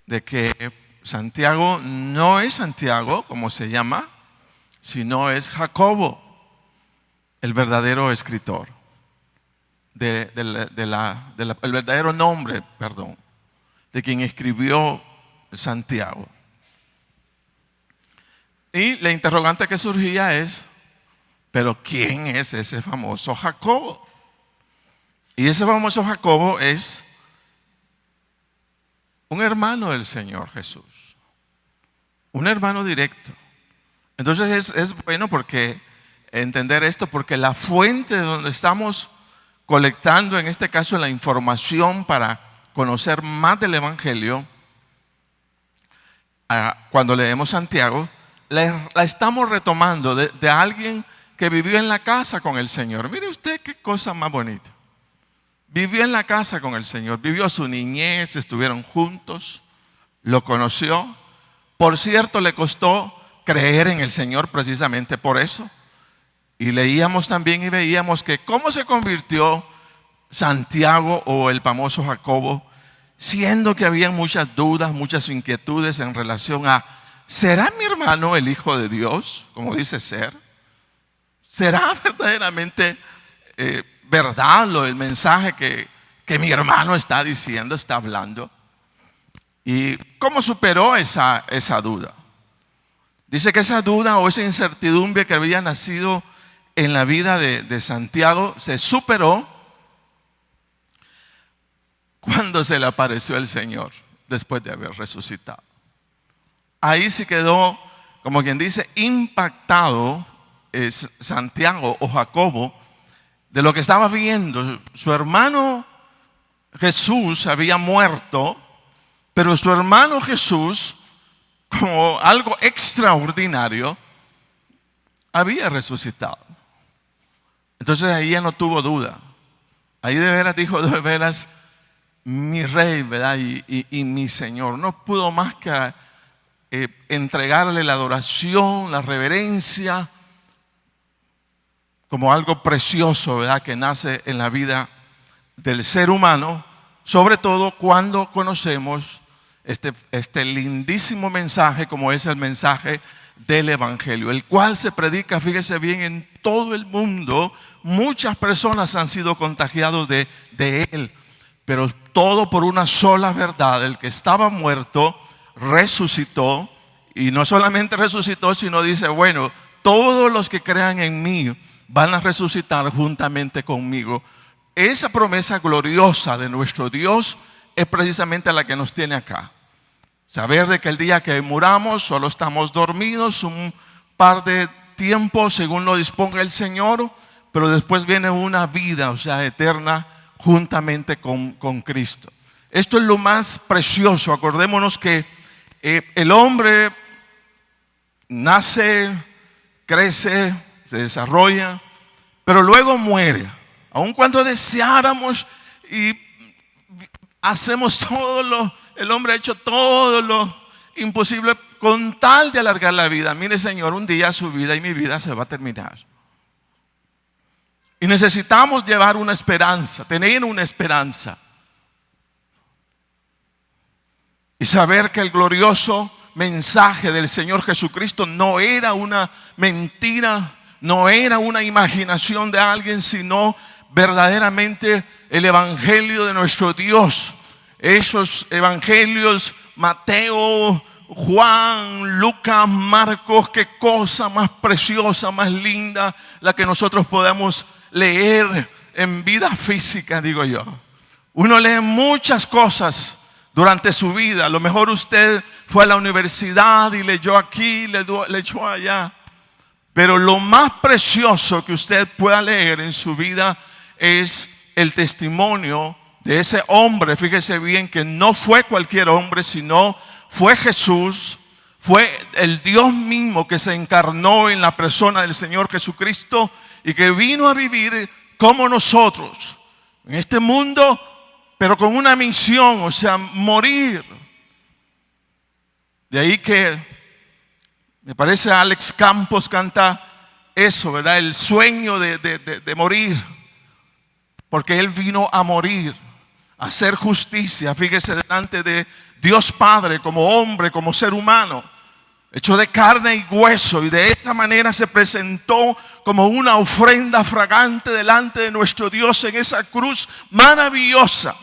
de que Santiago no es Santiago, como se llama, sino es Jacobo, el verdadero escritor, el verdadero nombre, perdón, de quien escribió Santiago. Y la interrogante que surgía es, ¿pero quién es ese famoso Jacobo? Y ese famoso Jacobo es un hermano del Señor Jesús, un hermano directo. Entonces es bueno porque entender esto, porque la fuente de donde estamos colectando, en este caso, la información para conocer más del Evangelio, cuando leemos Santiago, la estamos retomando de alguien que vivió en la casa con el Señor. Mire usted qué cosa más bonita. Vivió en la casa con el Señor, vivió su niñez, estuvieron juntos, lo conoció. Por cierto, le costó creer en el Señor precisamente por eso. Y leíamos también y veíamos que cómo se convirtió Santiago o el famoso Jacobo, siendo que había muchas dudas, muchas inquietudes en relación a, ¿será mi hermano el Hijo de Dios, como dice ser? ¿Será verdaderamente verdad el mensaje que mi hermano está diciendo, está hablando? ¿Y cómo superó esa duda? Dice que esa duda o esa incertidumbre que había nacido en la vida de Santiago se superó cuando se le apareció el Señor después de haber resucitado. Ahí sí quedó, como quien dice, impactado Santiago o Jacobo de lo que estaba viendo. Su hermano Jesús había muerto, pero su hermano Jesús, como algo extraordinario, había resucitado. Entonces ahí ya no tuvo duda. Ahí de veras dijo, de veras, mi rey, ¿verdad? Y mi Señor. No pudo más que entregarle la adoración, la reverencia, como algo precioso, ¿verdad?, que nace en la vida del ser humano, sobre todo cuando conocemos este lindísimo mensaje, como es el mensaje del Evangelio, el cual se predica, fíjese bien, en todo el mundo. Muchas personas han sido contagiados de él, pero todo por una sola verdad: el que estaba muerto resucitó, y no solamente resucitó, sino dice, bueno, todos los que crean en mí van a resucitar juntamente conmigo. Esa promesa gloriosa de nuestro Dios es precisamente la que nos tiene acá. Saber de que el día que muramos solo estamos dormidos un par de tiempo según lo disponga el Señor, pero después viene una vida, o sea, eterna, juntamente con Cristo. Esto es lo más precioso. Acordémonos que el hombre nace, crece, se desarrolla, pero luego muere. Aun cuando deseáramos y hacemos el hombre ha hecho todo lo imposible con tal de alargar la vida. Mire, Señor, un día su vida y mi vida se va a terminar. Y necesitamos llevar una esperanza, tener una esperanza. Y saber que el glorioso mensaje del Señor Jesucristo no era una mentira, no era una imaginación de alguien, sino verdaderamente el Evangelio de nuestro Dios. Esos evangelios, Mateo, Juan, Lucas, Marcos, qué cosa más preciosa, más linda la que nosotros podamos leer en vida física, digo yo. Uno lee muchas cosas durante su vida. A lo mejor usted fue a la universidad y leyó aquí, leyó allá. Pero lo más precioso que usted pueda leer en su vida es el testimonio de ese hombre. Fíjese bien que no fue cualquier hombre, sino fue Jesús, fue el Dios mismo que se encarnó en la persona del Señor Jesucristo y que vino a vivir como nosotros en este mundo, pero con una misión, o sea, morir. De ahí que me parece Alex Campos canta eso, ¿verdad? El sueño de morir, porque Él vino a morir. hacer justicia, fíjese, delante de Dios Padre, como hombre, como ser humano, hecho de carne y hueso, y de esta manera se presentó como una ofrenda fragante delante de nuestro Dios en esa cruz maravillosa,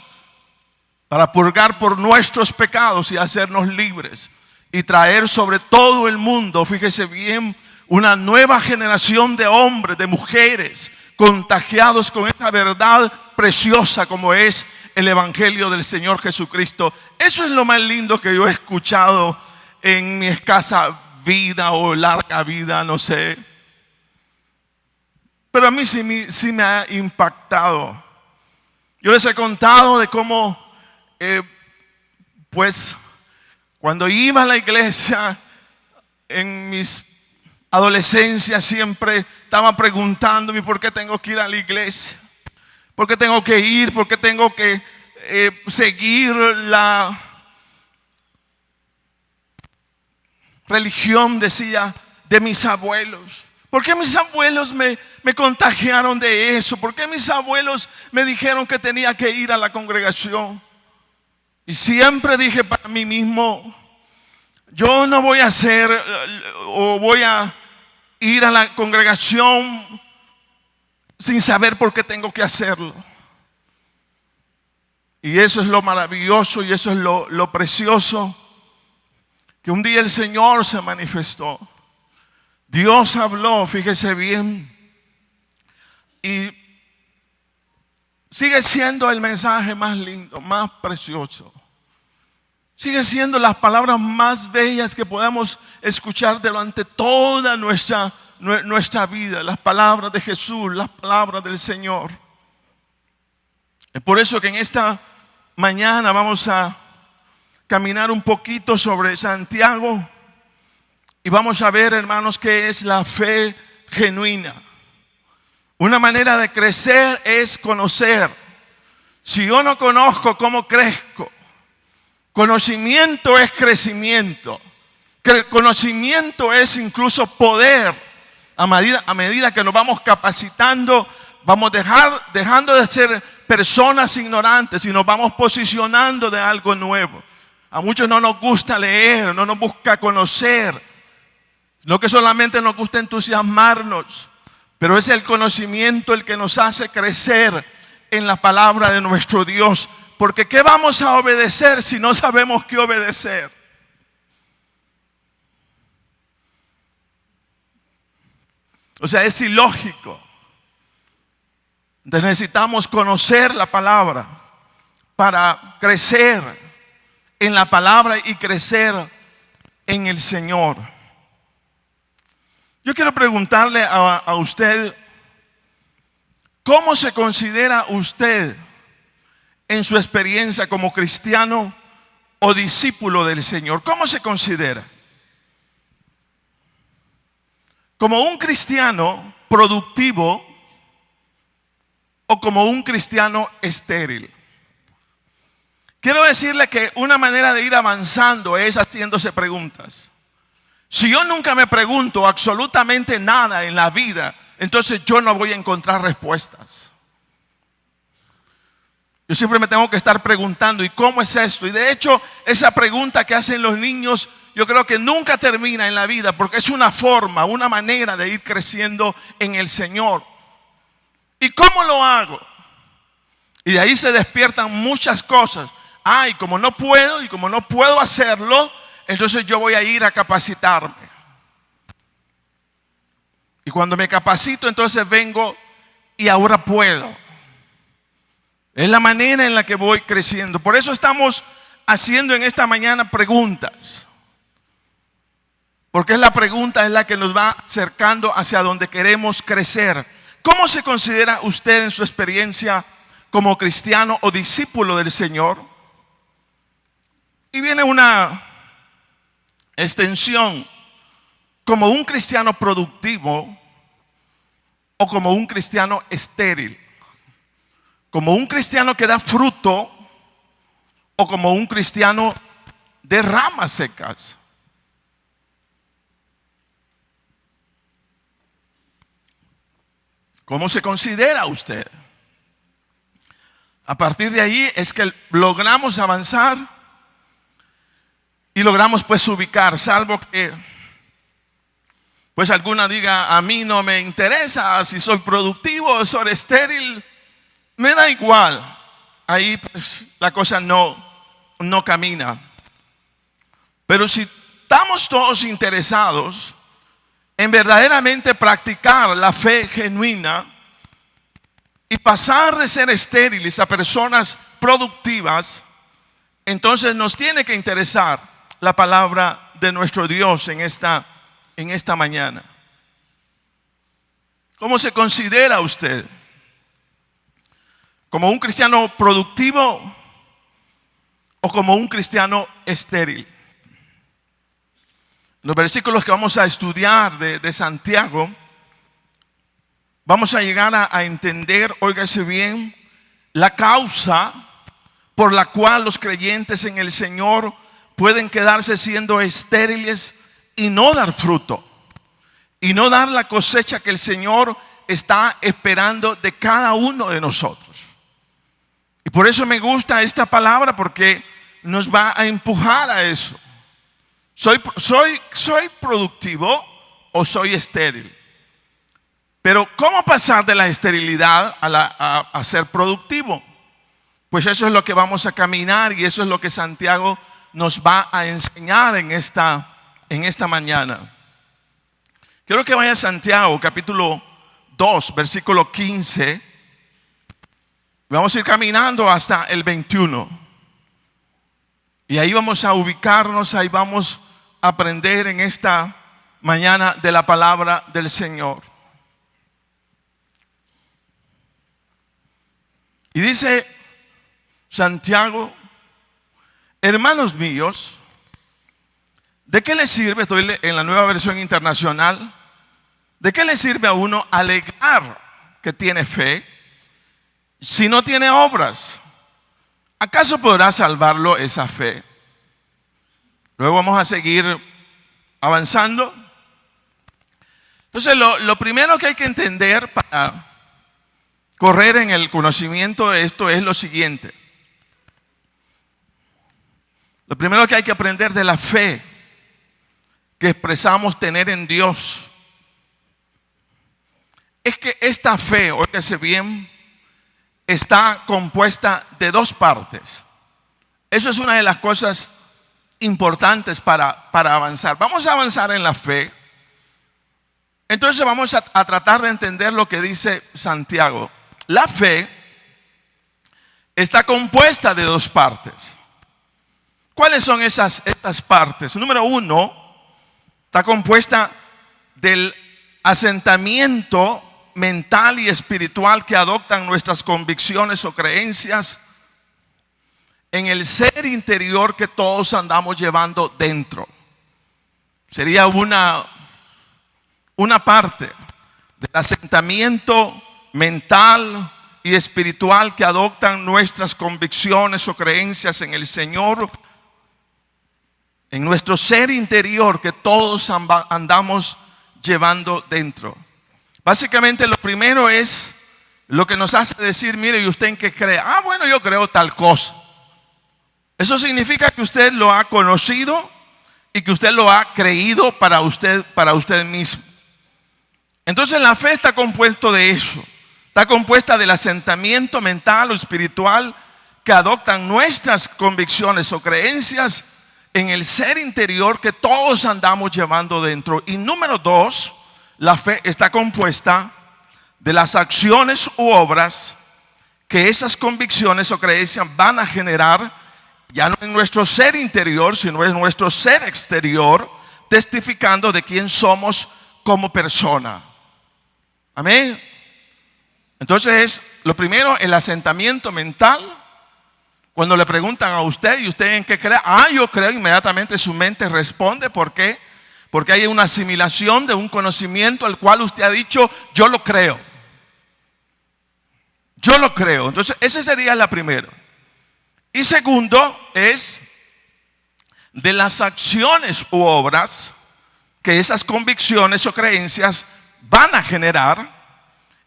para purgar por nuestros pecados y hacernos libres, y traer sobre todo el mundo, fíjese bien, una nueva generación de hombres, de mujeres, contagiados con esta verdad preciosa como es el Evangelio del Señor Jesucristo. Eso es lo más lindo que yo he escuchado en mi escasa vida o larga vida, no sé. Pero a mí sí me ha impactado. Yo les he contado de cómo, pues, cuando iba a la iglesia en mis adolescencia, siempre estaba preguntándome por qué tengo que ir a la iglesia, por qué tengo que ir, por qué tengo que seguir la religión, decía, de mis abuelos. ¿Por qué mis abuelos me contagiaron de eso? ¿Por qué mis abuelos me dijeron que tenía que ir a la congregación? Y siempre dije para mí mismo, yo no voy a hacer o voy a ir a la congregación sin saber por qué tengo que hacerlo. Y eso es lo maravilloso y eso es lo precioso, que un día el Señor se manifestó. Dios habló, fíjese bien, y sigue siendo el mensaje más lindo, más precioso. Sigue siendo las palabras más bellas que podamos escuchar durante toda nuestra vida. Las palabras de Jesús, las palabras del Señor. Es por eso que en esta mañana vamos a caminar un poquito sobre Santiago. Y vamos a ver, hermanos, qué es la fe genuina. Una manera de crecer es conocer. Si yo no conozco, ¿cómo crezco? Conocimiento es crecimiento. Conocimiento es incluso poder. A medida que nos vamos capacitando, vamos dejando de ser personas ignorantes y nos vamos posicionando de algo nuevo. A muchos no nos gusta leer, no nos busca conocer, no que solamente nos gusta entusiasmarnos, pero es el conocimiento el que nos hace crecer en la palabra de nuestro Dios. Porque ¿qué vamos a obedecer si no sabemos qué obedecer? O sea, es ilógico. Entonces necesitamos conocer la palabra para crecer en la palabra y crecer en el Señor. Yo quiero preguntarle a usted, ¿cómo se considera usted en su experiencia como cristiano o discípulo del Señor? ¿Cómo se considera? ¿Como un cristiano productivo o como un cristiano estéril? Quiero decirle que una manera de ir avanzando es haciéndose preguntas. Si yo nunca me pregunto absolutamente nada en la vida, entonces yo no voy a encontrar respuestas. Yo siempre me tengo que estar preguntando, ¿y cómo es esto? Y de hecho, esa pregunta que hacen los niños, yo creo que nunca termina en la vida, porque es una forma, una manera de ir creciendo en el Señor. ¿Y cómo lo hago? Y de ahí se despiertan muchas cosas. Y como no puedo hacerlo, entonces yo voy a ir a capacitarme. Y cuando me capacito, entonces vengo y ahora puedo. Es la manera en la que voy creciendo. Por eso estamos haciendo en esta mañana preguntas. Porque es la pregunta es la que nos va acercando hacia donde queremos crecer. ¿Cómo se considera usted en su experiencia como cristiano o discípulo del Señor? Y viene una extensión, como un cristiano productivo o como un cristiano estéril. Como un cristiano que da fruto o como un cristiano de ramas secas. ¿Cómo se considera usted? A partir de ahí es que logramos avanzar y logramos pues ubicar, salvo que pues alguna diga, a mí no me interesa si soy productivo o soy estéril, me da igual. Ahí pues la cosa no camina. Pero si estamos todos interesados en verdaderamente practicar la fe genuina y pasar de ser estériles a personas productivas, entonces nos tiene que interesar la palabra de nuestro Dios en esta mañana. ¿Cómo se considera usted? ¿Como un cristiano productivo o como un cristiano estéril? Los versículos que vamos a estudiar de Santiago, vamos a llegar a entender, óigase bien, la causa por la cual los creyentes en el Señor pueden quedarse siendo estériles y no dar fruto, y no dar la cosecha que el Señor está esperando de cada uno de nosotros. Y por eso me gusta esta palabra, porque nos va a empujar a eso. ¿Soy productivo o soy estéril? Pero ¿cómo pasar de la esterilidad a ser productivo? Pues eso es lo que vamos a caminar, y eso es lo que Santiago nos va a enseñar en esta mañana. Quiero que vaya a Santiago capítulo 2, versículo 15. Vamos a ir caminando hasta el 21. Y ahí vamos a ubicarnos, ahí vamos a aprender en esta mañana de la palabra del Señor. Y dice Santiago: hermanos míos, ¿de qué le sirve? Estoy en la Nueva Versión Internacional. ¿De qué le sirve a uno alegar que tiene fe si no tiene obras? ¿Acaso podrá salvarlo esa fe? Luego vamos a seguir avanzando. Entonces lo primero que hay que entender para correr en el conocimiento de esto es lo siguiente. Lo primero que hay que aprender de la fe que expresamos tener en Dios es que esta fe, óigase bien, está compuesta de dos partes. Eso es una de las cosas importantes para avanzar. Vamos a avanzar en la fe. Entonces vamos a tratar de entender lo que dice Santiago. La fe está compuesta de dos partes. ¿Cuáles son estas partes? Número uno, está compuesta del asentamiento mental y espiritual que adoptan nuestras convicciones o creencias en el ser interior que todos andamos llevando dentro. Sería una parte del asentamiento mental y espiritual que adoptan nuestras convicciones o creencias en el Señor, en nuestro ser interior que todos andamos llevando dentro. Básicamente lo primero es lo que nos hace decir: mire, ¿y usted en qué cree? Ah, bueno, yo creo tal cosa. Eso significa que usted lo ha conocido y que usted lo ha creído para usted mismo. Entonces la fe está compuesta de eso. Está compuesta del asentamiento mental o espiritual que adoptan nuestras convicciones o creencias en el ser interior que todos andamos llevando dentro. Y número dos, la fe está compuesta de las acciones u obras que esas convicciones o creencias van a generar, ya no en nuestro ser interior, sino en nuestro ser exterior, testificando de quién somos como persona. Amén. Entonces, lo primero, el asentamiento mental. Cuando le preguntan a usted, ¿y usted en qué cree? Ah, yo creo, inmediatamente su mente responde. ¿Por qué? Porque hay una asimilación de un conocimiento al cual usted ha dicho, yo lo creo. Yo lo creo. Entonces, esa sería la primera. Y segundo es de las acciones u obras que esas convicciones o creencias van a generar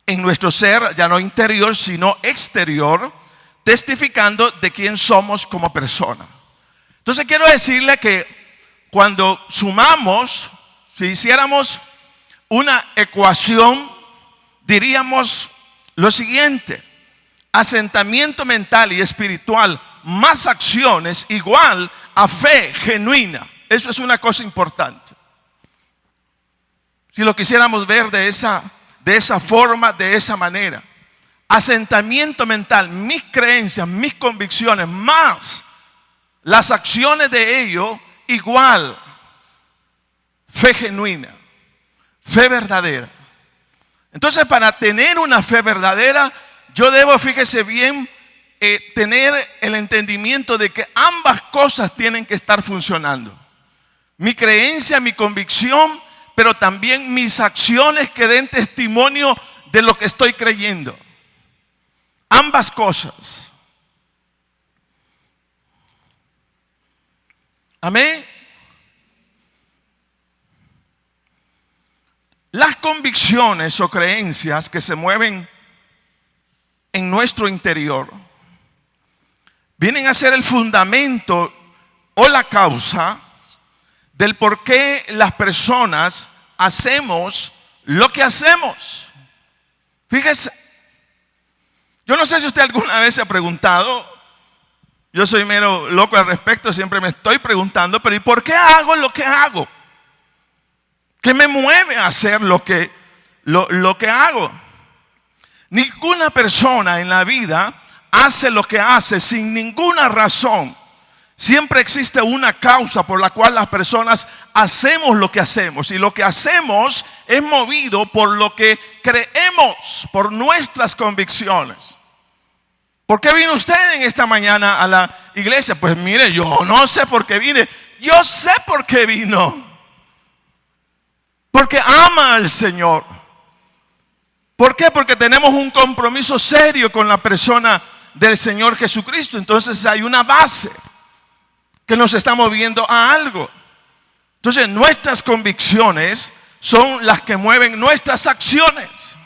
en nuestro ser, ya no interior, sino exterior, testificando de quién somos como persona. Entonces quiero decirle que cuando sumamos, si hiciéramos una ecuación, diríamos lo siguiente: asentamiento mental y espiritual más acciones igual a fe genuina. Eso es una cosa importante. Si lo quisiéramos ver de esa forma, de esa manera. Asentamiento mental, mis creencias, mis convicciones, más las acciones de ello, igual fe genuina, fe verdadera. Entonces, para tener una fe verdadera, yo debo, fíjese bien, tener el entendimiento de que ambas cosas tienen que estar funcionando. Mi creencia, mi convicción, pero también mis acciones que den testimonio de lo que estoy creyendo. Ambas cosas. Amén. Las convicciones o creencias que se mueven en nuestro interior vienen a ser el fundamento o la causa del por qué las personas hacemos lo que hacemos. Fíjese, yo no sé si usted alguna vez se ha preguntado, yo soy mero loco al respecto, siempre me estoy preguntando, pero ¿y por qué hago lo que hago? ¿Qué me mueve a hacer lo que hago? Ninguna persona en la vida hace lo que hace sin ninguna razón. Siempre existe una causa por la cual las personas hacemos lo que hacemos. Y lo que hacemos es movido por lo que creemos, por nuestras convicciones. ¿Por qué vino usted en esta mañana a la iglesia? Pues mire, yo no sé por qué vine. Yo sé por qué vino. Porque ama al Señor. ¿Por qué? Porque tenemos un compromiso serio con la persona del Señor Jesucristo. Entonces hay una base que nos está moviendo a algo. Entonces nuestras convicciones son las que mueven nuestras acciones.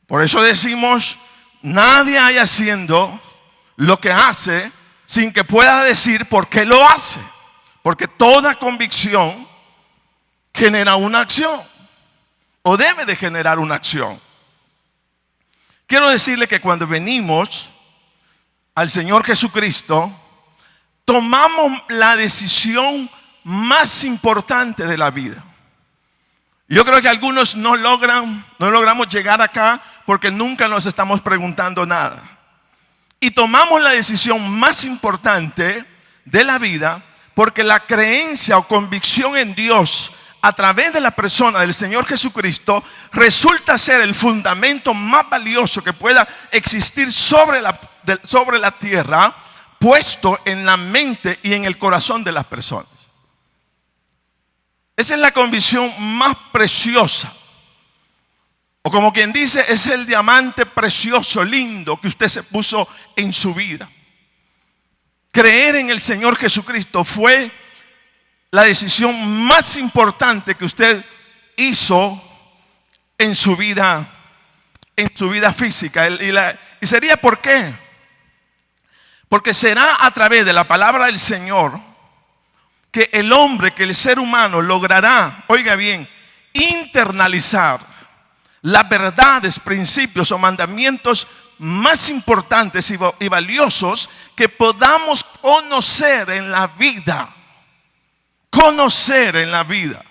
Por eso decimos, nadie hay haciendo lo que hace sin que pueda decir por qué lo hace. Porque toda convicción genera una acción o debe de generar una acción. Quiero decirle que cuando venimos al Señor Jesucristo, tomamos la decisión más importante de la vida. Yo creo que algunos no logramos llegar acá porque nunca nos estamos preguntando nada. Y tomamos la decisión más importante de la vida porque la creencia o convicción en Dios a través de la persona del Señor Jesucristo resulta ser el fundamento más valioso que pueda existir sobre la tierra, puesto en la mente y en el corazón de las personas. Esa es la convicción más preciosa. O como quien dice, es el diamante precioso, lindo que usted se puso en su vida. Creer en el Señor Jesucristo fue la decisión más importante que usted hizo en su vida física. Y sería ¿por qué? Porque será a través de la palabra del Señor que el hombre, que el ser humano logrará, oiga bien, internalizar las verdades, principios o mandamientos más importantes y valiosos que podamos conocer en la vida. Conocer en la vida.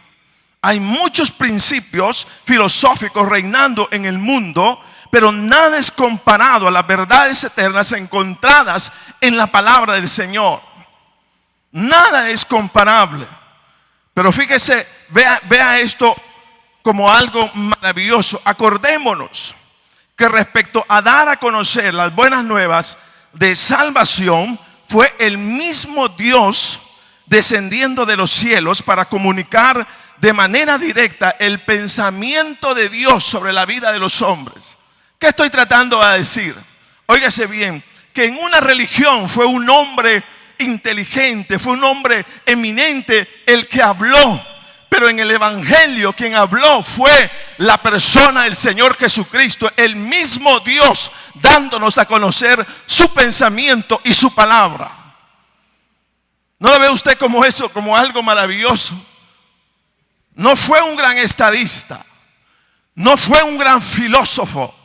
Hay muchos principios filosóficos reinando en el mundo, pero nada es comparado a las verdades eternas encontradas en la palabra del Señor. Nada es comparable. Pero fíjese, vea esto como algo maravilloso. Acordémonos que respecto a dar a conocer las buenas nuevas de salvación, fue el mismo Dios descendiendo de los cielos para comunicar de manera directa el pensamiento de Dios sobre la vida de los hombres. ¿Qué estoy tratando de decir? Óigase bien, que en una religión fue un hombre inteligente, fue un hombre eminente el que habló, Pero en el Evangelio quien habló fue la persona del Señor Jesucristo, el mismo Dios, dándonos a conocer su pensamiento y su palabra. ¿No lo ve usted como eso, como algo maravilloso? No fue un gran estadista, no fue un gran filósofo,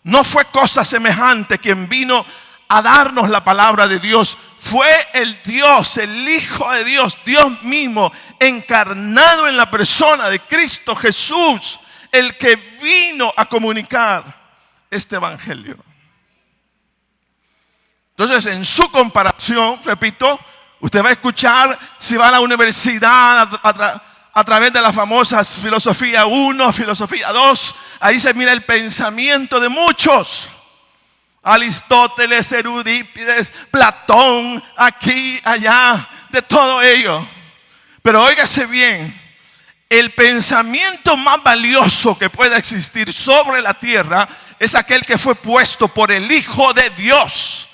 no fue cosa semejante quien vino a darnos la palabra de Dios. Fue el Dios, el Hijo de Dios, Dios mismo, encarnado en la persona de Cristo Jesús, el que vino a comunicar este Evangelio. Entonces, en su comparación, repito, usted va a escuchar, si va a la universidad a través de las famosas filosofía 1, filosofía 2, ahí se mira el pensamiento de muchos. Aristóteles, Eurípides, Platón, aquí, allá, de todo ello. Pero óigase bien, el pensamiento más valioso que pueda existir sobre la tierra es aquel que fue puesto por el Hijo de Dios.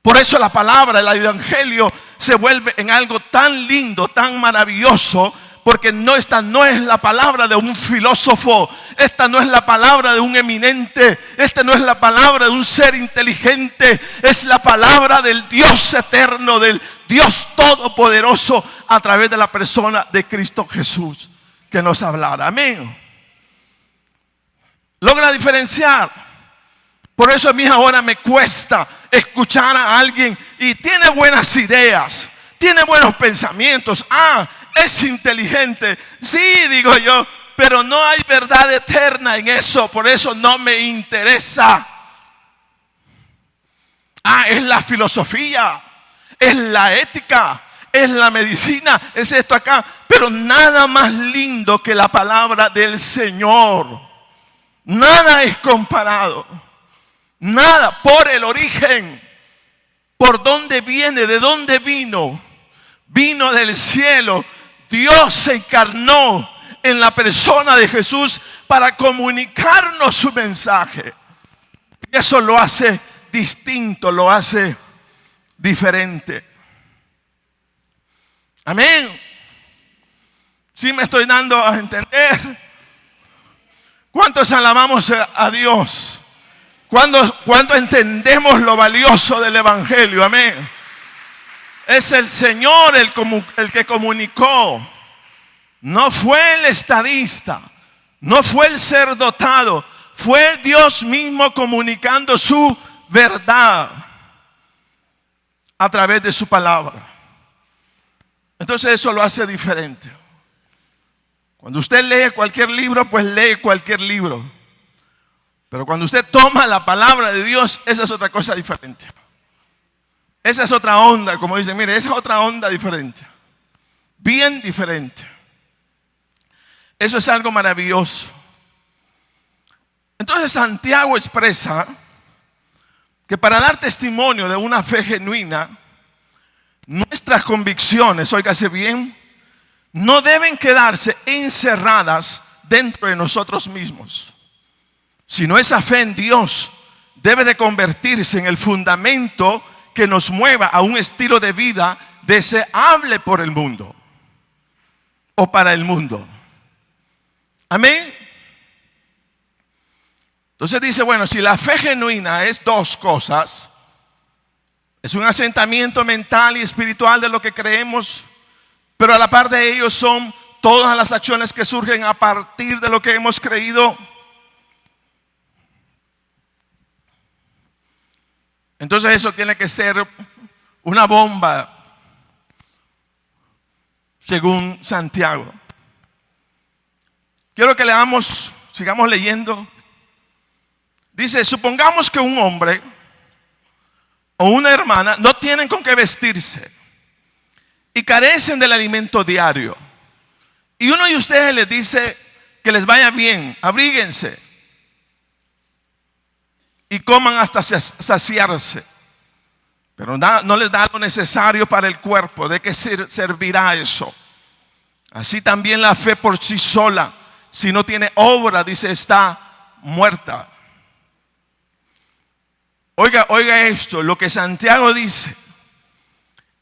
Por eso la palabra, el Evangelio, se vuelve en algo tan lindo, tan maravilloso, porque esta no es la palabra de un filósofo, esta no es la palabra de un eminente, esta no es la palabra de un ser inteligente, es la palabra del Dios eterno, del Dios todopoderoso, a través de la persona de Cristo Jesús, que nos hablará. Amén. Logra diferenciar. Por eso a mí ahora me cuesta escuchar a alguien y tiene buenas ideas, tiene buenos pensamientos. Es inteligente. Sí, digo yo, pero no hay verdad eterna en eso. Por eso no me interesa. Es la filosofía, es la ética, es la medicina, es esto acá. Pero nada más lindo que la palabra del Señor. Nada es comparado. Nada, por el origen, por dónde viene, de dónde vino. Vino del cielo. Dios se encarnó en la persona de Jesús para comunicarnos su mensaje. Y eso lo hace distinto, lo hace diferente. Amén. ¿Sí me estoy dando a entender? ¿Cuántos alabamos a Dios? ¿Cuándo entendemos lo valioso del Evangelio? Amén. Es el Señor el que comunicó. No fue el estadista, no fue el ser dotado, fue Dios mismo comunicando su verdad a través de su palabra. Entonces eso lo hace diferente. Cuando usted lee cualquier libro, pues lee cualquier libro. Pero cuando usted toma la palabra de Dios, esa es otra cosa diferente. Esa es otra onda, como dicen, mire, esa es otra onda diferente. Bien diferente. Eso es algo maravilloso. Entonces Santiago expresa que para dar testimonio de una fe genuina, nuestras convicciones, óigase bien, no deben quedarse encerradas dentro de nosotros mismos, sino esa fe en Dios debe de convertirse en el fundamento que nos mueva a un estilo de vida deseable por el mundo o para el mundo. Amén. Entonces dice, bueno, si la fe genuina es dos cosas, es un asentamiento mental y espiritual de lo que creemos, pero a la par de ello son todas las acciones que surgen a partir de lo que hemos creído. Entonces eso tiene que ser una bomba, según Santiago. Quiero que leamos, sigamos leyendo. Dice, supongamos que un hombre o una hermana no tienen con qué vestirse y carecen del alimento diario. Y uno de ustedes les dice que les vaya bien, abríguense y coman hasta saciarse. Pero no les da lo necesario para el cuerpo. ¿De qué servirá eso? Así también la fe por sí sola, si no tiene obra, dice, está muerta. Oiga esto, lo que Santiago dice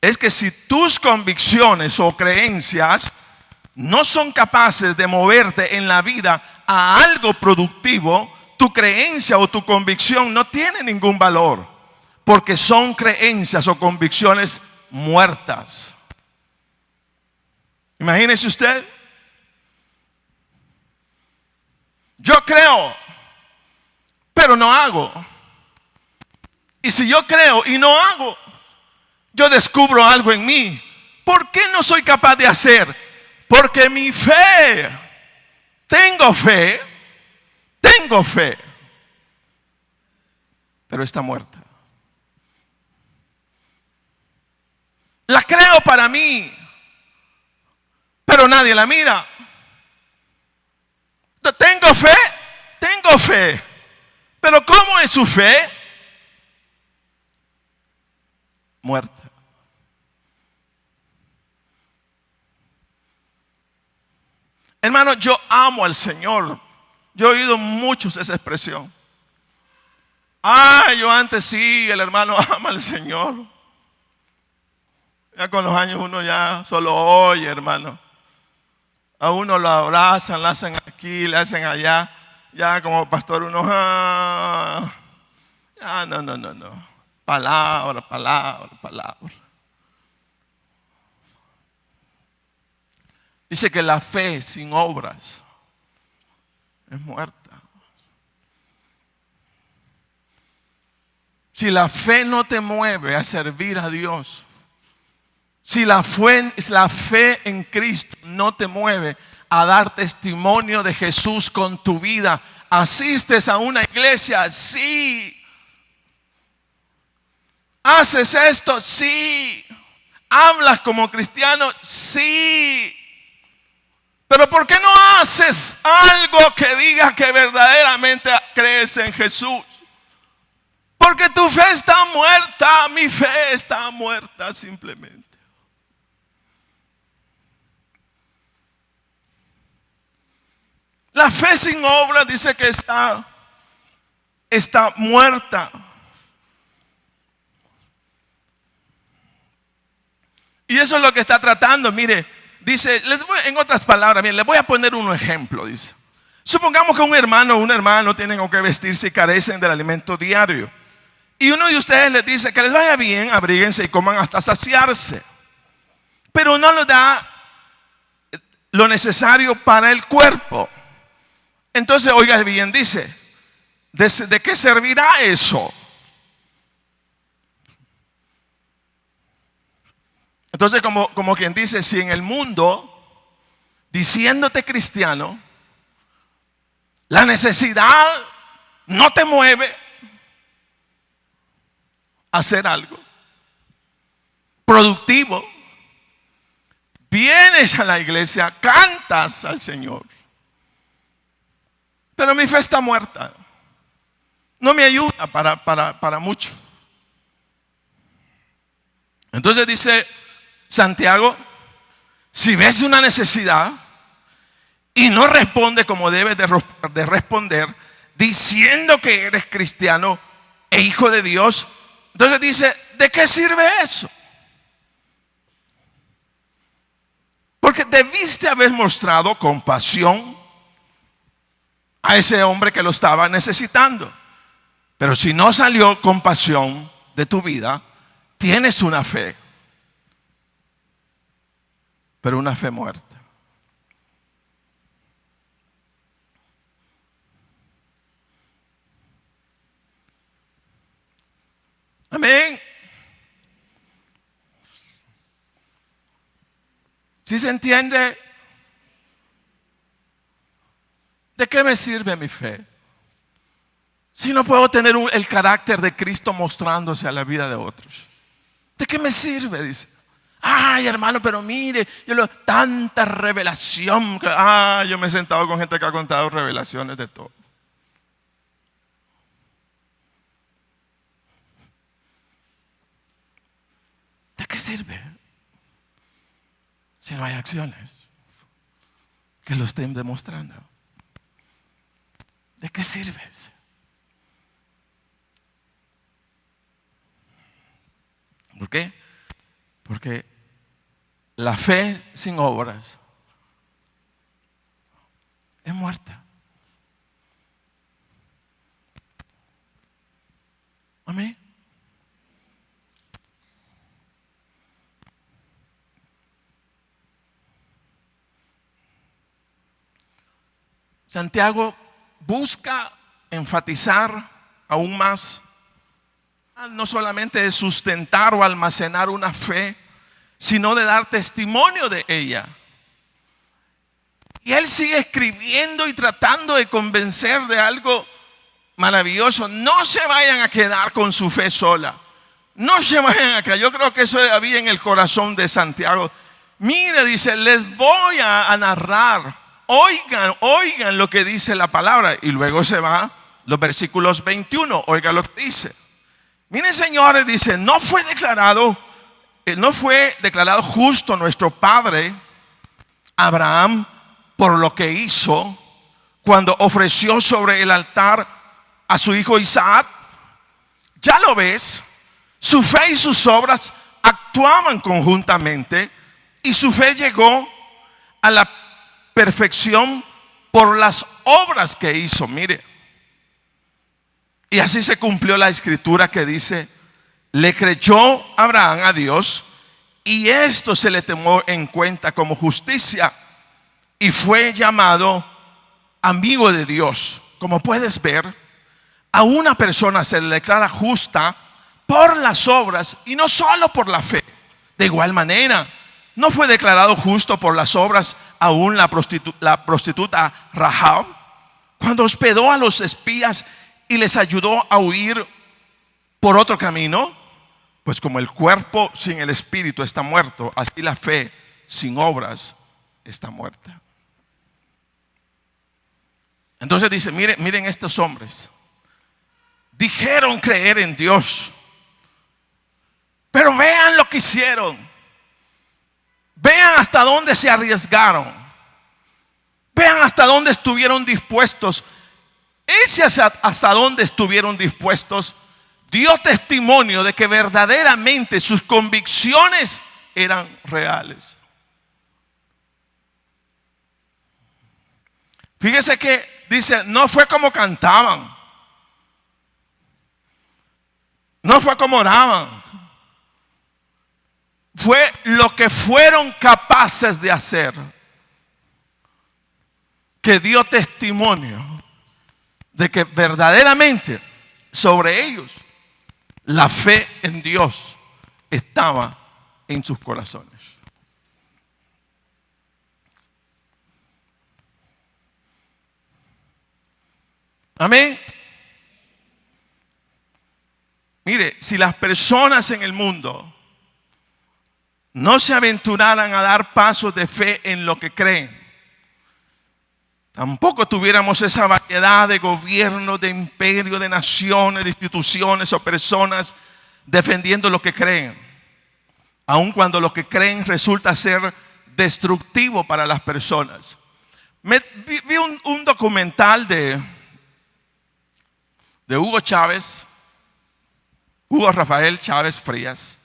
es que si tus convicciones o creencias no son capaces de moverte en la vida a algo productivo, tu creencia o tu convicción no tiene ningún valor, porque son creencias o convicciones muertas. Imagínese usted, yo creo, pero no hago. Y si yo creo y no hago, yo descubro algo en mí. ¿Por qué no soy capaz de hacer? Porque mi fe, tengo fe, pero está muerta. La creo para mí, pero nadie la mira. Tengo fe, pero ¿cómo es su fe? Muerta. Hermano, yo amo al Señor. Yo he oído muchos esa expresión. Yo antes sí, el hermano ama al Señor. Ya con los años uno ya solo oye, hermano. A uno lo abrazan, le hacen aquí, le hacen allá. Ya como pastor uno, no. Palabra. Dice que la fe sin obras es muerta. Si la fe no te mueve a servir a Dios, si la fe en Cristo no te mueve a dar testimonio de Jesús con tu vida, asistes a una iglesia, sí. ¿Haces esto? Sí. ¿Hablas como cristiano? Sí. Pero ¿por qué no haces algo que diga que verdaderamente crees en Jesús? Porque tu fe está muerta, mi fe está muerta simplemente. La fe sin obra dice que está muerta. Y eso es lo que está tratando, mire, dice, en otras palabras, mire, les voy a poner un ejemplo, dice. Supongamos que un hermano o un hermano tienen que vestirse y carecen del alimento diario. Y uno de ustedes les dice que les vaya bien, abríguense y coman hasta saciarse. Pero no les da lo necesario para el cuerpo. Entonces, oiga bien, dice, ¿de qué servirá eso? Entonces, como quien dice, si en el mundo, diciéndote cristiano, la necesidad no te mueve a hacer algo productivo, vienes a la iglesia, cantas al Señor, pero mi fe está muerta, no me ayuda para mucho. Entonces dice Santiago, si ves una necesidad y no responde como debes de responder, diciendo que eres cristiano e hijo de Dios, entonces dice, ¿de qué sirve eso? Porque debiste haber mostrado compasión a ese hombre que lo estaba necesitando. Pero si no salió compasión de tu vida, tienes una fe, pero una fe muerta. Amén. ¿Sí se entiende? ¿De qué me sirve mi fe? Si no puedo tener el carácter de Cristo mostrándose a la vida de otros. ¿De qué me sirve? Dice. Ay, hermano, pero mire, tanta revelación. Yo me he sentado con gente que ha contado revelaciones de todo. ¿De qué sirve? Si no hay acciones que lo estén demostrando. ¿De qué sirves? ¿Por qué? Porque la fe sin obras es muerta. Amén. Santiago busca enfatizar aún más, no solamente de sustentar o almacenar una fe, sino de dar testimonio de ella. Y él sigue escribiendo y tratando de convencer de algo maravilloso. No se vayan a quedar con su fe sola. No se vayan a quedar. Yo creo que eso había en el corazón de Santiago. Mire, dice, les voy a narrar. Oigan lo que dice la palabra. Y luego se va los versículos 21. Oigan lo que dice. Miren, señores, dice, no fue declarado justo nuestro padre Abraham por lo que hizo cuando ofreció sobre el altar a su hijo Isaac. Ya lo ves, su fe y sus obras actuaban conjuntamente y su fe llegó a la perfección por las obras que hizo. Mire, y así se cumplió la escritura que dice: le creyó Abraham a Dios y esto se le tomó en cuenta como justicia y fue llamado amigo de Dios. Como puedes ver, a una persona se le declara justa por las obras y no solo por la fe. De igual manera, no fue declarado justo por las obras aún la prostituta Rahab, cuando hospedó a los espías y les ayudó a huir por otro camino. Pues como el cuerpo sin el espíritu está muerto, así la fe sin obras está muerta. Entonces dice, miren estos hombres. Dijeron creer en Dios, pero vean lo que hicieron. Vean hasta dónde se arriesgaron. Vean hasta dónde estuvieron dispuestos. Ese hasta dónde estuvieron dispuestos dio testimonio de que verdaderamente sus convicciones eran reales. Fíjese que dice, no fue como cantaban, no fue como oraban, fue lo que fueron capaces de hacer que dio testimonio de que verdaderamente sobre ellos la fe en Dios estaba en sus corazones. Amén. Mire, si las personas en el mundo no se aventuraran a dar pasos de fe en lo que creen, tampoco tuviéramos esa variedad de gobiernos, de imperios, de naciones, de instituciones o personas defendiendo lo que creen, aun cuando lo que creen resulta ser destructivo para las personas. Vi un documental de Hugo Rafael Chávez Frías,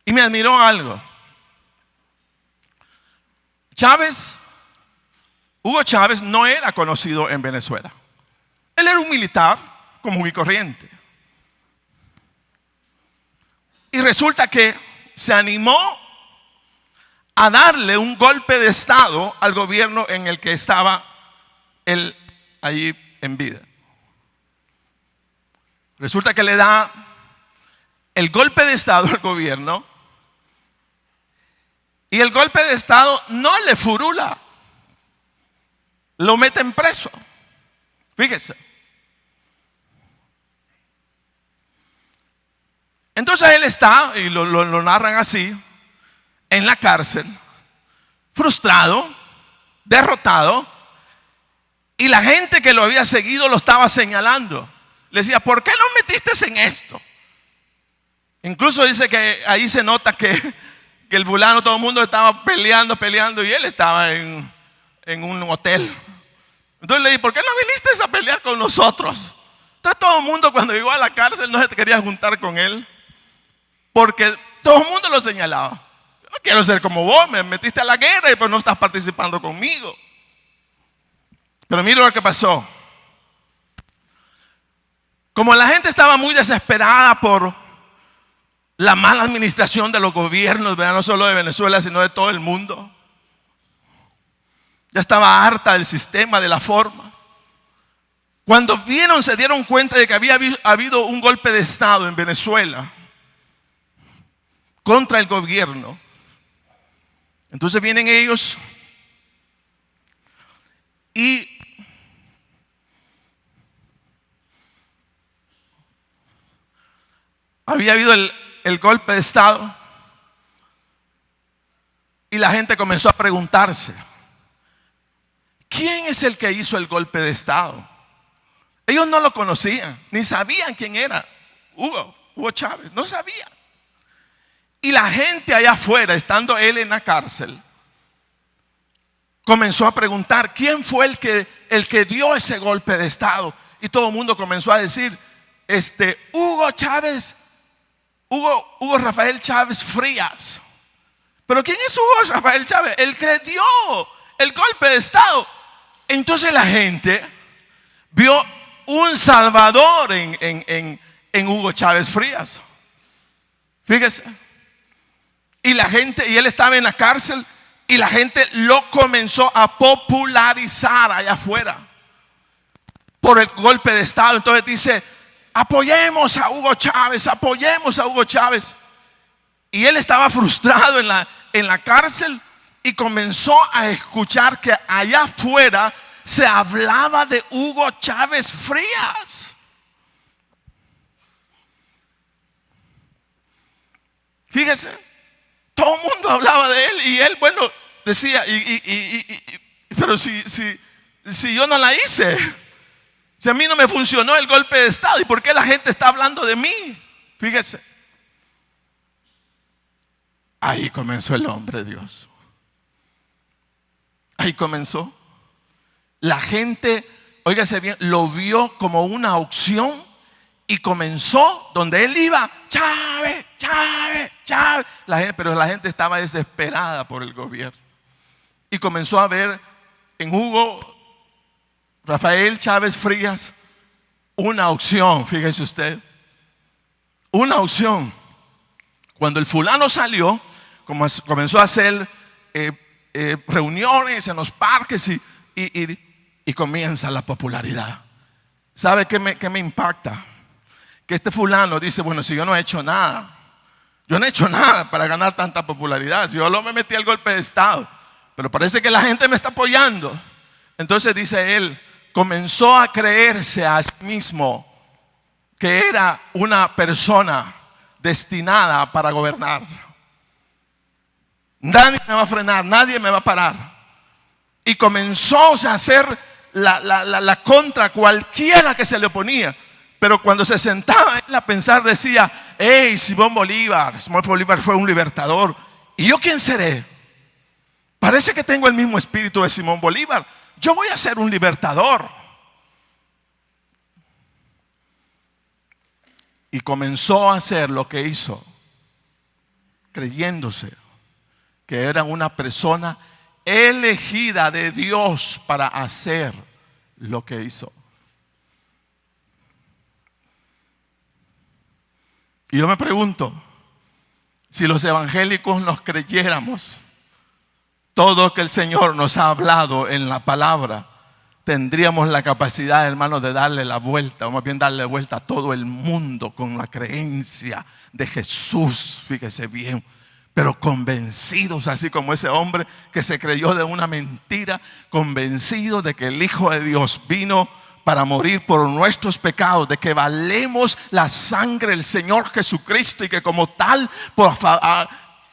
y me admiró algo. Hugo Chávez no era conocido en Venezuela. Él era un militar común y corriente. Y resulta que se animó a darle un golpe de estado al gobierno en el que estaba él allí en vida. Resulta que le da el golpe de estado al gobierno y el golpe de estado no le furula. Lo meten preso. Fíjese. Entonces él está, y lo narran así, en la cárcel, frustrado, derrotado, y la gente que lo había seguido lo estaba señalando. Le decía, ¿por qué lo metiste en esto? Incluso dice que ahí se nota que el fulano, todo el mundo estaba peleando, y él estaba en un hotel. Entonces le dije, ¿por qué no viniste a pelear con nosotros? Entonces todo el mundo cuando llegó a la cárcel no se quería juntar con él, porque todo el mundo lo señalaba. Yo no quiero ser como vos, me metiste a la guerra y pues no estás participando conmigo. Pero mire lo que pasó. Como la gente estaba muy desesperada por la mala administración de los gobiernos, ¿verdad? No solo de Venezuela, sino de todo el mundo. Ya estaba harta del sistema, de la forma. Cuando se dieron cuenta de que había habido un golpe de Estado en Venezuela contra el gobierno. Entonces vienen ellos y había habido el golpe de Estado y la gente comenzó a preguntarse, ¿quién es el que hizo el golpe de Estado? Ellos no lo conocían, ni sabían quién era Hugo Chávez, no sabían. Y la gente allá afuera, estando él en la cárcel, comenzó a preguntar, ¿quién fue el que dio ese golpe de Estado? Y todo el mundo comenzó a decir, Hugo Rafael Chávez Frías. ¿Pero quién es Hugo Rafael Chávez? El que dio el golpe de Estado. Entonces la gente vio un salvador en Hugo Chávez Frías. Fíjese. Y él estaba en la cárcel y la gente lo comenzó a popularizar allá afuera por el golpe de Estado. Entonces dice, apoyemos a Hugo Chávez, apoyemos a Hugo Chávez. Y él estaba frustrado en la cárcel y comenzó a escuchar que allá afuera se hablaba de Hugo Chávez Frías. Fíjese, todo el mundo hablaba de él y él, bueno, decía, pero si yo no la hice, si a mí no me funcionó el golpe de Estado, ¿y por qué la gente está hablando de mí? Fíjese. Ahí comenzó el hombre de Dios. Ahí comenzó. La gente, óigase bien, lo vio como una opción y comenzó donde él iba, Chávez, Chávez, Chávez. Pero la gente estaba desesperada por el gobierno. Y comenzó a ver en Hugo Rafael Chávez Frías una opción, fíjese usted. Una opción. Cuando el fulano salió, comenzó a hacer reuniones en los parques y comienza la popularidad. ¿Sabe qué me impacta? Que este fulano dice, bueno, si yo no he hecho nada, yo no he hecho nada para ganar tanta popularidad, si yo no me metí al golpe de Estado, pero parece que la gente me está apoyando. Entonces dice él, comenzó a creerse a sí mismo que era una persona destinada para gobernar. Nadie me va a frenar, nadie me va a parar. Y comenzó a hacer la contra cualquiera que se le oponía. Pero cuando se sentaba él a pensar decía, hey, Simón Bolívar fue un libertador. ¿Y yo quién seré? Parece que tengo el mismo espíritu de Simón Bolívar. Yo voy a ser un libertador. Y comenzó a hacer lo que hizo, creyéndose que era una persona elegida de Dios para hacer lo que hizo. Y yo me pregunto, si los evangélicos nos creyéramos todo lo que el Señor nos ha hablado en la palabra, tendríamos la capacidad, hermanos, de darle la vuelta, o más bien darle vuelta a todo el mundo con la creencia de Jesús, fíjese bien, pero convencidos, así como ese hombre que se creyó de una mentira, convencido de que el Hijo de Dios vino para morir por nuestros pecados, de que valemos la sangre del Señor Jesucristo y que como tal,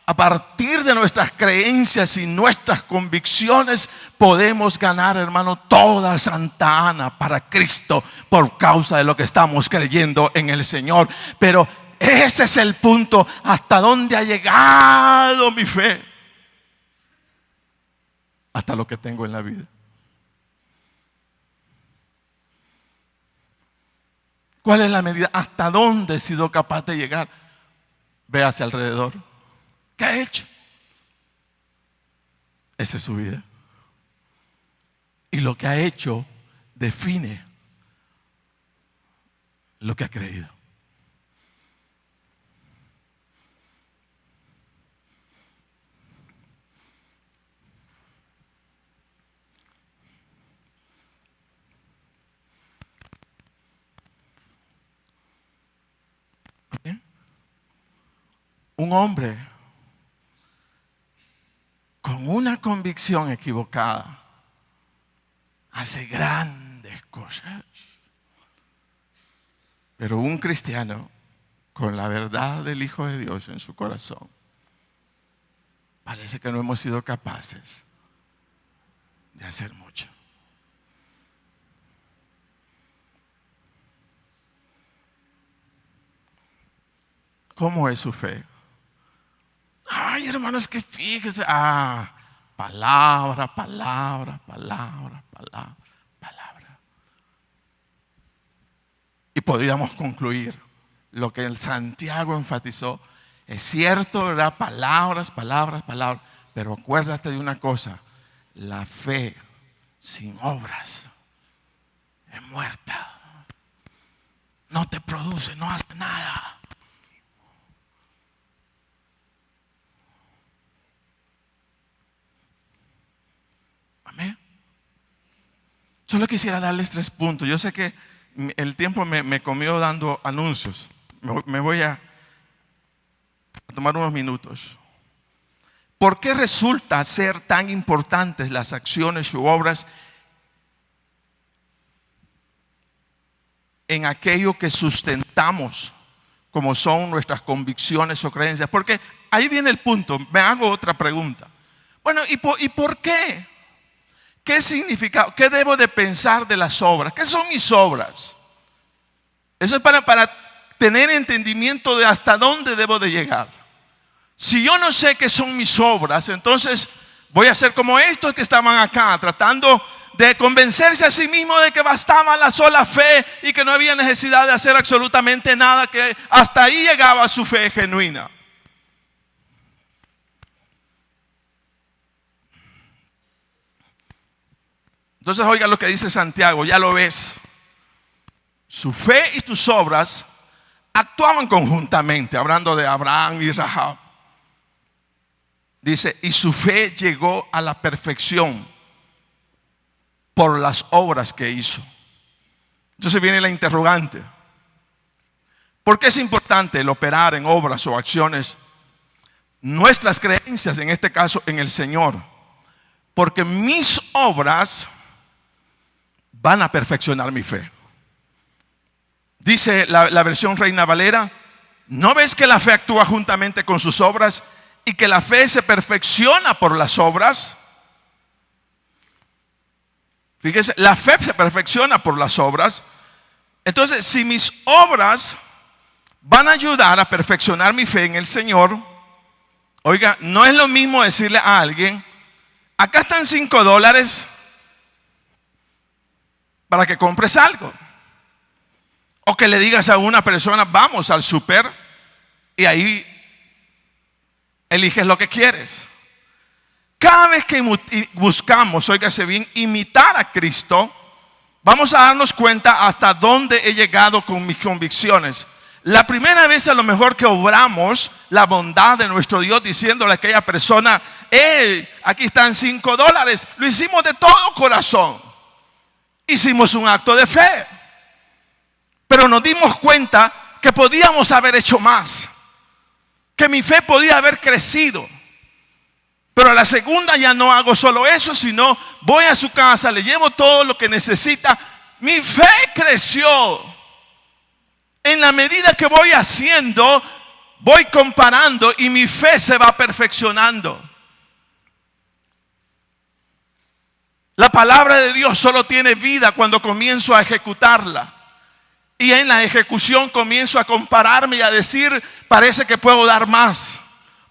a partir de nuestras creencias y nuestras convicciones podemos ganar, hermano, toda Santa Ana para Cristo por causa de lo que estamos creyendo en el Señor. Pero ese es el punto, hasta dónde ha llegado mi fe, hasta lo que tengo en la vida. ¿Cuál es la medida? ¿Hasta dónde he sido capaz de llegar? Ve hacia alrededor. ¿Qué ha hecho? Esa es su vida. Y lo que ha hecho define lo que ha creído. ¿Bien? Un hombre con una convicción equivocada hace grandes cosas. Pero un cristiano con la verdad del Hijo de Dios en su corazón, parece que no hemos sido capaces de hacer mucho. ¿Cómo es su fe? Ay, hermanos, que fíjese. Palabra, palabra, palabra, palabra, palabra. Y podríamos concluir lo que el Santiago enfatizó. Es cierto, ¿verdad? Palabras, palabras, palabras. Pero acuérdate de una cosa: la fe sin obras es muerta. No te produce, no hace nada. Amén. Solo quisiera darles 3 puntos. Yo sé que el tiempo me comió dando anuncios. Me voy a tomar unos minutos. ¿Por qué resulta ser tan importantes las acciones u obras en aquello que sustentamos, como son nuestras convicciones o creencias? Porque ahí viene el punto. Me hago otra pregunta. Bueno, ¿y por qué? ¿Qué significa? ¿Qué debo de pensar de las obras? ¿Qué son mis obras? Eso es para tener entendimiento de hasta dónde debo de llegar. Si yo no sé qué son mis obras, entonces voy a ser como estos que estaban acá, tratando de convencerse a sí mismo de que bastaba la sola fe y que no había necesidad de hacer absolutamente nada, que hasta ahí llegaba su fe genuina. Entonces oiga lo que dice Santiago, ya lo ves. Su fe y sus obras actuaban conjuntamente, hablando de Abraham y Rahab. Dice, y su fe llegó a la perfección por las obras que hizo. Entonces viene la interrogante. ¿Por qué es importante el operar en obras o acciones? Nuestras creencias, en este caso en el Señor. Porque mis obras van a perfeccionar mi fe. Dice la versión Reina Valera, ¿no ves que la fe actúa juntamente con sus obras y que la fe se perfecciona por las obras? Fíjese, la fe se perfecciona por las obras. Entonces, si mis obras van a ayudar a perfeccionar mi fe en el Señor, oiga, no es lo mismo decirle a alguien, acá están $5 para que compres algo. O que le digas a una persona, vamos al súper y ahí eliges lo que quieres. Cada vez que buscamos, óigase bien, imitar a Cristo, vamos a darnos cuenta hasta dónde he llegado con mis convicciones. La primera vez a lo mejor que obramos la bondad de nuestro Dios diciéndole a aquella persona, aquí están $5, lo hicimos de todo corazón. Hicimos un acto de fe. Pero nos dimos cuenta que podíamos haber hecho más, que mi fe podía haber crecido. Pero a la segunda ya no hago solo eso, sino voy a su casa, le llevo todo lo que necesita. Mi fe creció. En la medida que voy haciendo, voy comparando y mi fe se va perfeccionando. La palabra de Dios solo tiene vida cuando comienzo a ejecutarla. Y en la ejecución comienzo a compararme y a decir, parece que puedo dar más,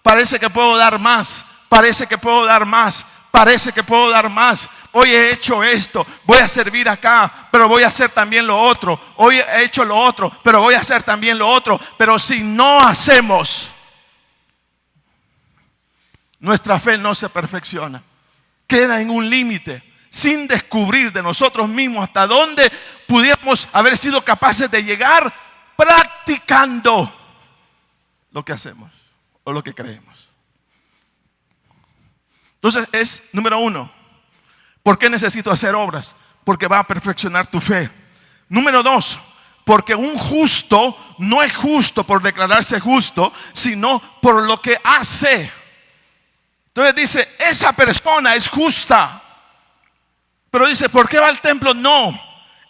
parece que puedo dar más, parece que puedo dar más, parece que puedo dar más. Hoy he hecho esto, voy a servir acá, pero voy a hacer también lo otro. Hoy he hecho lo otro, pero voy a hacer también lo otro. Pero si no hacemos, nuestra fe no se perfecciona. Queda en un límite. sin descubrir de nosotros mismos hasta dónde pudiéramos haber sido capaces de llegar practicando lo que hacemos o lo que creemos. Entonces es, número uno, ¿por qué necesito hacer obras? Porque va a perfeccionar tu fe. Número dos, porque un justo no es justo por declararse justo, sino por lo que hace. Entonces dice, esa persona es justa. Pero dice, ¿por qué va al templo? No,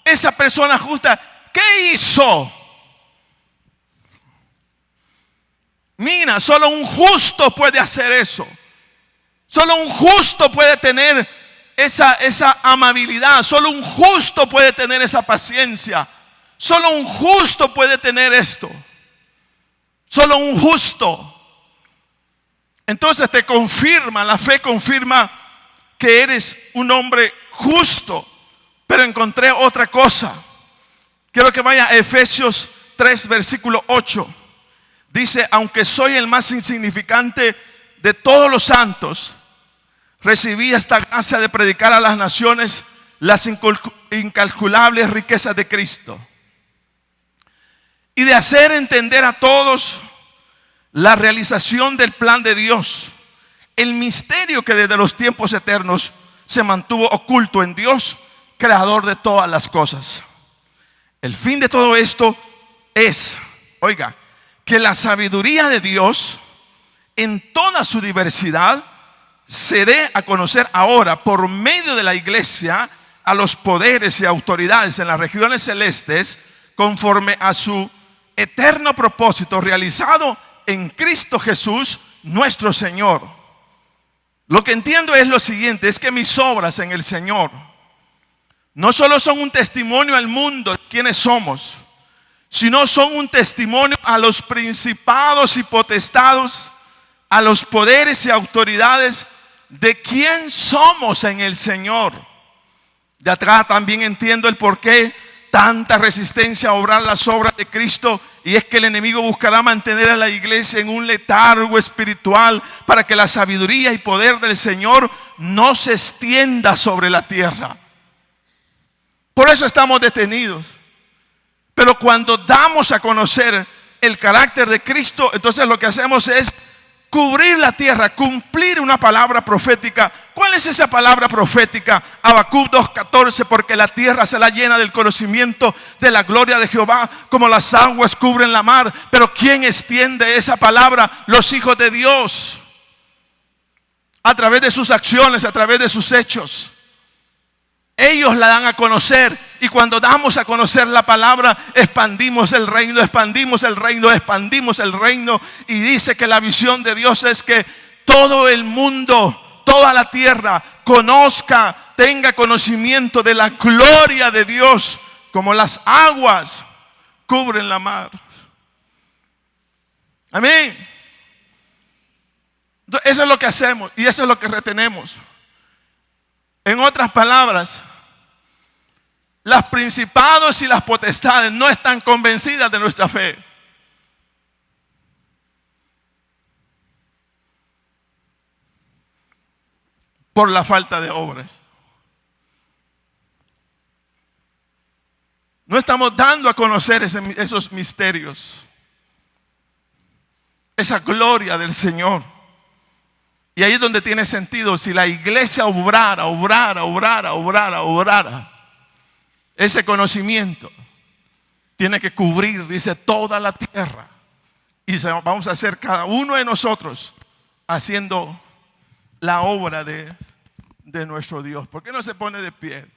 esa persona justa, ¿qué hizo? Mira, solo un justo puede hacer eso. Solo un justo puede tener esa amabilidad. Solo un justo puede tener esa paciencia. Solo un justo puede tener esto. Solo un justo. Entonces te confirma, la fe confirma que eres un hombre justo. Pero encontré otra cosa. Quiero que vaya a Efesios 3, versículo 8. Dice, aunque soy el más insignificante de todos los santos, recibí esta gracia de predicar a las naciones las incalculables riquezas de Cristo y de hacer entender a todos la realización del plan de Dios, el misterio que desde los tiempos eternos se mantuvo oculto en Dios, creador de todas las cosas. El fin de todo esto es, oiga, que la sabiduría de Dios en toda su diversidad se dé a conocer ahora por medio de la iglesia a los poderes y autoridades en las regiones celestes, conforme a su eterno propósito realizado en Cristo Jesús nuestro Señor. Lo que entiendo es lo siguiente, es que mis obras en el Señor no solo son un testimonio al mundo de quiénes somos, sino son un testimonio a los principados y potestados, a los poderes y autoridades de quién somos en el Señor. De atrás también entiendo el por qué tanta resistencia a obrar las obras de Cristo, y es que el enemigo buscará mantener a la iglesia en un letargo espiritual para que la sabiduría y poder del Señor no se extienda sobre la tierra. Por eso estamos detenidos. Pero cuando damos a conocer el carácter de Cristo, entonces lo que hacemos es cubrir la tierra, cumplir una palabra profética. ¿Cuál es esa palabra profética? Habacuc 2:14, porque la tierra será llena del conocimiento de la gloria de Jehová, como las aguas cubren la mar. Pero ¿quién extiende esa palabra? Los hijos de Dios, a través de sus acciones, a través de sus hechos. Ellos la dan a conocer, y cuando damos a conocer la palabra, expandimos el reino, expandimos el reino, expandimos el reino. Y dice que la visión de Dios es que todo el mundo, toda la tierra conozca, tenga conocimiento de la gloria de Dios, como las aguas cubren la mar. Amén. Entonces, eso es lo que hacemos y eso es lo que retenemos. En otras palabras, las principados y las potestades no están convencidas de nuestra fe. Por la falta de obras. No estamos dando a conocer esos misterios, esa gloria del Señor. Y ahí es donde tiene sentido. Si la iglesia obrara ese conocimiento, tiene que cubrir, dice, toda la tierra. Y vamos a hacer cada uno de nosotros haciendo la obra de nuestro Dios. ¿Por qué no se pone de pie?